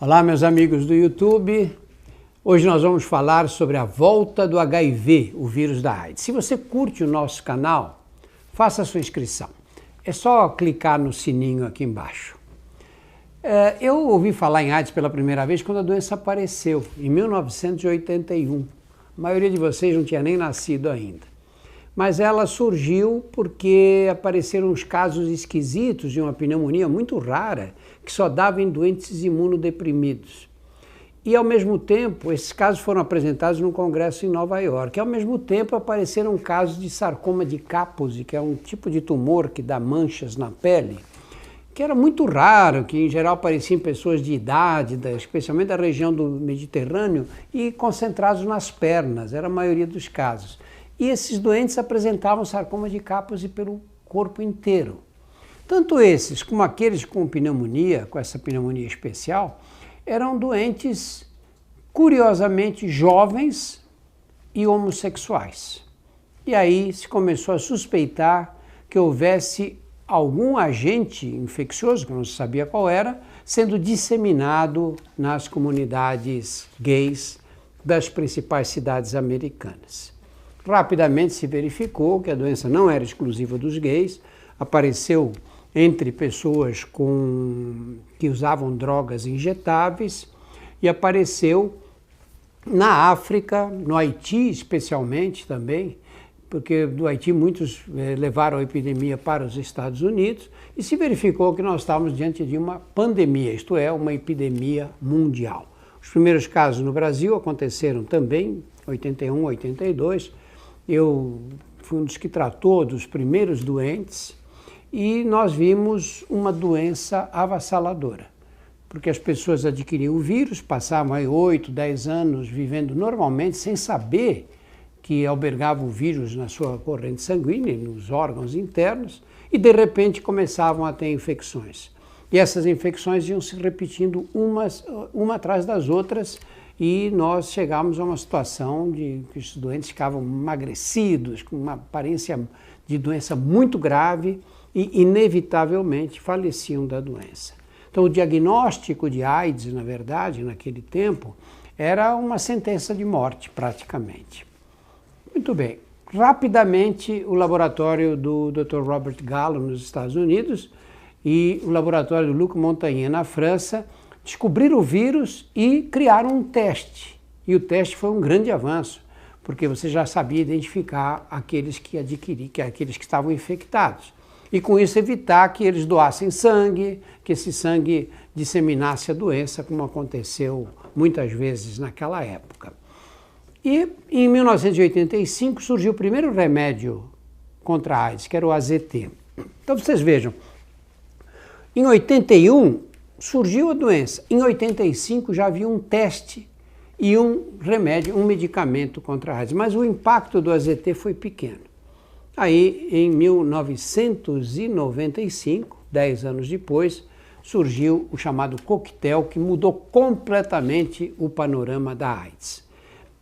Olá, meus amigos do YouTube. Hoje nós vamos falar sobre a volta do HIV, o vírus da AIDS. Se você curte o nosso canal, faça a sua inscrição. É só clicar no sininho aqui embaixo. Eu ouvi falar em AIDS pela primeira vez quando a doença apareceu, em 1981. A maioria de vocês não tinha nem nascido ainda. Mas ela surgiu porque apareceram uns casos esquisitos de uma pneumonia muito rara que só dava em doentes imunodeprimidos. E, ao mesmo tempo, esses casos foram apresentados num congresso em Nova York. E, ao mesmo tempo, apareceram casos de sarcoma de Kaposi, que é um tipo de tumor que dá manchas na pele, que era muito raro, que em geral aparecia em pessoas de idade, especialmente da região do Mediterrâneo, e concentrados nas pernas, era a maioria dos casos. E esses doentes apresentavam sarcoma de Kaposi pelo corpo inteiro. Tanto esses como aqueles com pneumonia, com essa pneumonia especial, eram doentes curiosamente jovens e homossexuais. E aí se começou a suspeitar que houvesse algum agente infeccioso, que não se sabia qual era, sendo disseminado nas comunidades gays das principais cidades americanas. Rapidamente se verificou que a doença não era exclusiva dos gays, apareceu entre pessoas que usavam drogas injetáveis e apareceu na África, no Haiti especialmente também, porque do Haiti muitos levaram a epidemia para os Estados Unidos e se verificou que nós estávamos diante de uma pandemia, isto é, uma epidemia mundial. Os primeiros casos no Brasil aconteceram também, 81, 82, eu fui um dos que tratou dos primeiros doentes e nós vimos uma doença avassaladora, porque as pessoas adquiriam o vírus, passavam aí 8, 10 anos vivendo normalmente sem saber que albergava o vírus na sua corrente sanguínea, nos órgãos internos, e de repente começavam a ter infecções. E essas infecções iam se repetindo uma atrás das outras, e nós chegamos a uma situação de que os doentes ficavam emagrecidos, com uma aparência de doença muito grave e, inevitavelmente, faleciam da doença. Então, o diagnóstico de AIDS, na verdade, naquele tempo, era uma sentença de morte, praticamente. Muito bem. Rapidamente, o laboratório do Dr. Robert Gallo, nos Estados Unidos, e o laboratório do Luc Montagnier, na França, descobriram o vírus e criaram um teste. E o teste foi um grande avanço, porque você já sabia identificar aqueles que aqueles que estavam infectados. E com isso evitar que eles doassem sangue, que esse sangue disseminasse a doença, como aconteceu muitas vezes naquela época. E em 1985 surgiu o primeiro remédio contra a AIDS, que era o AZT. Então vocês vejam, em 81 surgiu a doença, em 85 já havia um teste e um remédio, um medicamento contra a AIDS, mas o impacto do AZT foi pequeno. Aí, em 1995, 10 anos depois, surgiu o chamado coquetel, que mudou completamente o panorama da AIDS.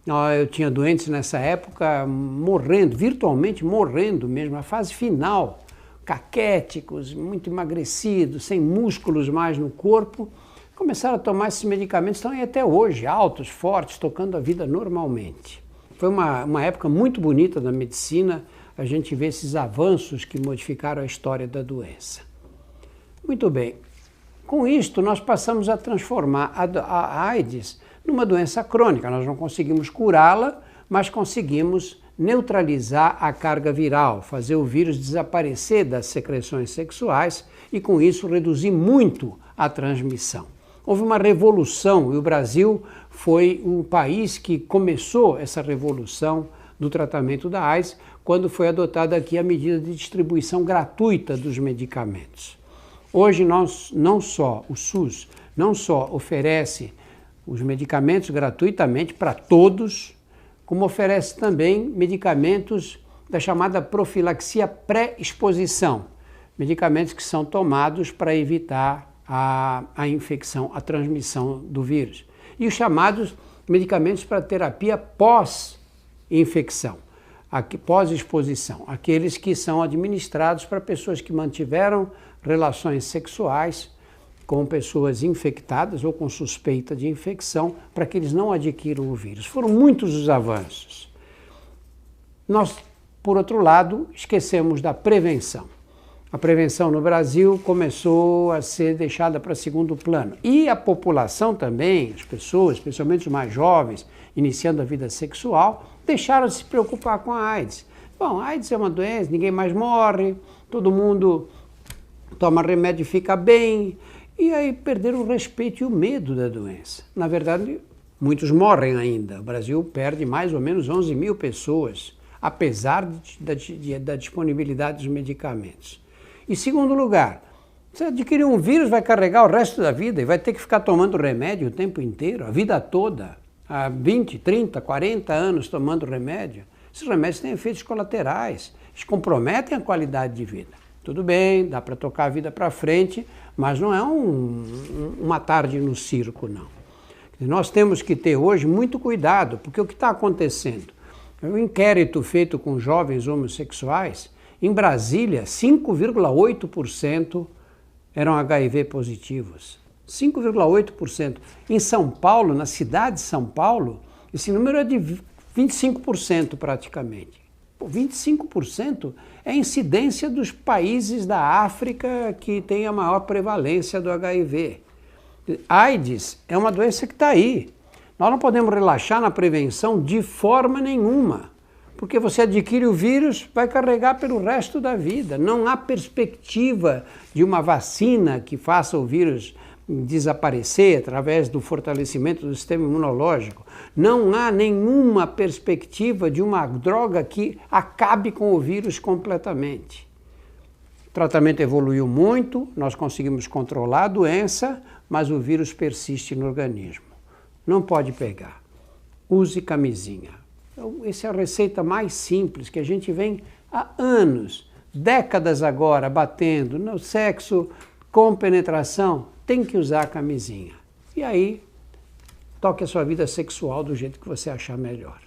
Eu tinha doentes nessa época morrendo, virtualmente morrendo mesmo, na fase final, caquéticos, muito emagrecidos, sem músculos mais no corpo, começaram a tomar esses medicamentos, estão aí até hoje, altos, fortes, tocando a vida normalmente. Foi uma época muito bonita da medicina, a gente vê esses avanços que modificaram a história da doença. Muito bem, com isto nós passamos a transformar a AIDS numa doença crônica. Nós não conseguimos curá-la, mas conseguimos neutralizar a carga viral, fazer o vírus desaparecer das secreções sexuais e com isso reduzir muito a transmissão. Houve uma revolução e o Brasil foi o país que começou essa revolução do tratamento da AIDS, quando foi adotada aqui a medida de distribuição gratuita dos medicamentos. Hoje o SUS não só oferece os medicamentos gratuitamente para todos, como oferece também medicamentos da chamada profilaxia pré-exposição, medicamentos que são tomados para evitar a infecção, a transmissão do vírus. E os chamados medicamentos para terapia pós-infecção, pós-exposição, aqueles que são administrados para pessoas que mantiveram relações sexuais com pessoas infectadas ou com suspeita de infecção para que eles não adquiram o vírus. Foram muitos os avanços. Nós, por outro lado, esquecemos da prevenção. A prevenção no Brasil começou a ser deixada para segundo plano. E a população também, as pessoas, especialmente os mais jovens, iniciando a vida sexual, deixaram de se preocupar com a AIDS. Bom, a AIDS é uma doença, ninguém mais morre, todo mundo toma remédio e fica bem. E aí perderam o respeito e o medo da doença. Na verdade, muitos morrem ainda. O Brasil perde mais ou menos 11 mil pessoas, apesar da disponibilidade dos medicamentos. Em segundo lugar, você adquirir um vírus, vai carregar o resto da vida e vai ter que ficar tomando remédio o tempo inteiro, a vida toda, há 20, 30, 40 anos tomando remédio. Esses remédios têm efeitos colaterais, eles comprometem a qualidade de vida. Tudo bem, dá para tocar a vida para frente, mas não é uma tarde no circo, não. Nós temos que ter hoje muito cuidado, porque o que está acontecendo? Um inquérito feito com jovens homossexuais, em Brasília, 5,8% eram HIV positivos. 5,8%. Em São Paulo, na cidade de São Paulo, esse número é de 25% praticamente. 25% é a incidência dos países da África que tem a maior prevalência do HIV. AIDS é uma doença que está aí. Nós não podemos relaxar na prevenção de forma nenhuma, porque você adquire o vírus, vai carregar pelo resto da vida. Não há perspectiva de uma vacina que faça o vírus desaparecer através do fortalecimento do sistema imunológico. Não há nenhuma perspectiva de uma droga que acabe com o vírus completamente. O tratamento evoluiu muito, nós conseguimos controlar a doença, mas o vírus persiste no organismo. Não pode pegar. Use camisinha. Então, essa é a receita mais simples que a gente vem há anos, décadas agora, batendo no sexo com penetração. Tem que usar a camisinha. E aí, toque a sua vida sexual do jeito que você achar melhor.